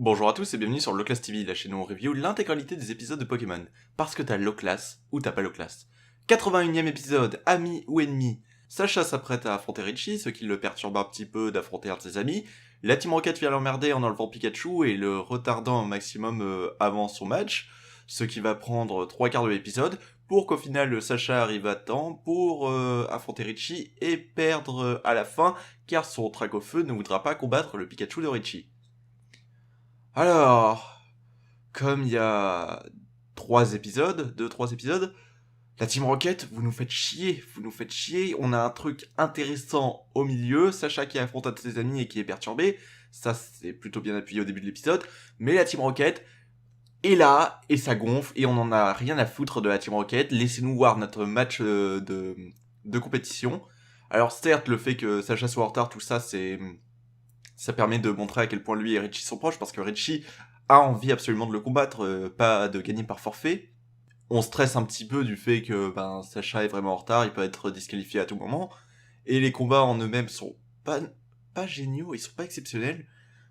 Bonjour à tous et bienvenue sur Loclass TV, la chaîne où on review l'intégralité des épisodes de Pokémon. Parce que t'as Loclass ou t'as pas Loclass. 81ème épisode, amis ou ennemis. Sacha s'apprête à affronter Richie, ce qui le perturbe un petit peu d'affronter un de ses amis. La Team Rocket vient l'emmerder en enlevant Pikachu et le retardant au maximum avant son match, ce qui va prendre 3 quarts de l'épisode, pour qu'au final Sacha arrive à temps pour affronter Richie et perdre à la fin, car son trac au feu ne voudra pas combattre le Pikachu de Richie. Alors, comme il y a 3 épisodes, 2-3 épisodes, la Team Rocket, vous nous faites chier, on a un truc intéressant au milieu, Sacha qui affronte un de ses amis et qui est perturbé, ça c'est plutôt bien appuyé au début de l'épisode, mais la Team Rocket est là, et ça gonfle, et on en a rien à foutre de la Team Rocket, laissez-nous voir notre match de compétition. Alors certes, le fait que Sacha soit en retard, tout ça, ça permet de montrer à quel point lui et Richie sont proches, parce que Richie a envie absolument de le combattre, pas de gagner par forfait. On stresse un petit peu du fait que Sacha est vraiment en retard, il peut être disqualifié à tout moment, et les combats en eux-mêmes sont pas géniaux, ils sont pas exceptionnels.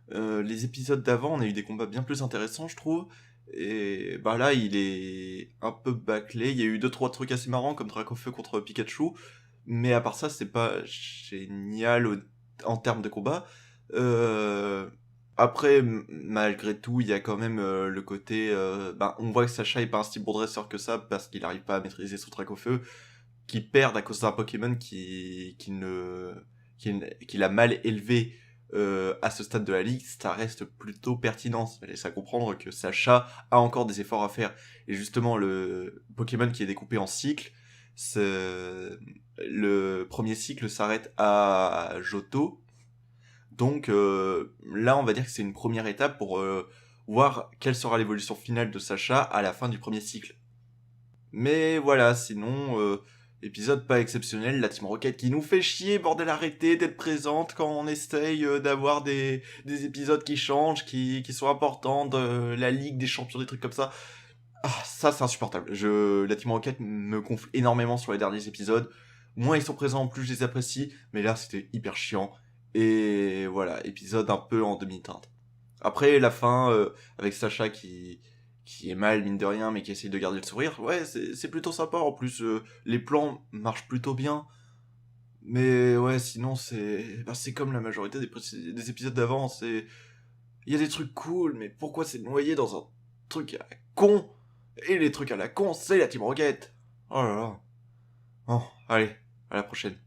Les épisodes d'avant, on a eu des combats bien plus intéressants, je trouve, et là, il est un peu bâclé. Il y a eu 2-3 trucs assez marrants, comme Dracofeu contre Pikachu, mais à part ça, c'est pas génial en termes de combat. Euh, Après, malgré tout, il y a quand même le côté... on voit que Sacha est pas un si bon dresseur que ça, parce qu'il arrive pas à maîtriser son trac au feu, qui perd à cause d'un Pokémon qu'il a mal élevé à ce stade de la ligue, ça reste plutôt pertinent. Ça laisse à comprendre que Sacha a encore des efforts à faire. Et justement, le Pokémon qui est découpé en cycles, le premier cycle s'arrête à Johto, donc là, on va dire que c'est une première étape pour voir quelle sera l'évolution finale de Sacha à la fin du premier cycle. Mais voilà, sinon, épisode pas exceptionnel, la Team Rocket qui nous fait chier, bordel, arrêtez d'être présente quand on essaye d'avoir des épisodes qui changent, qui sont importants, de la Ligue des Champions, des trucs comme ça. Ah, ça c'est insupportable. La Team Rocket me gonfle énormément sur les derniers épisodes. Moins ils sont présents, plus je les apprécie, mais là c'était hyper chiant. Et voilà, épisode un peu en demi-teinte. Après, la fin, avec Sacha qui est mal, mine de rien, mais qui essaye de garder le sourire, ouais, c'est plutôt sympa. En plus, les plans marchent plutôt bien. Mais ouais, sinon, c'est comme la majorité des épisodes d'avant. Il y a des trucs cool, mais pourquoi c'est noyé dans un truc à la con? Et les trucs à la con, c'est la Team Rocket. Oh là là. Bon, allez, à la prochaine.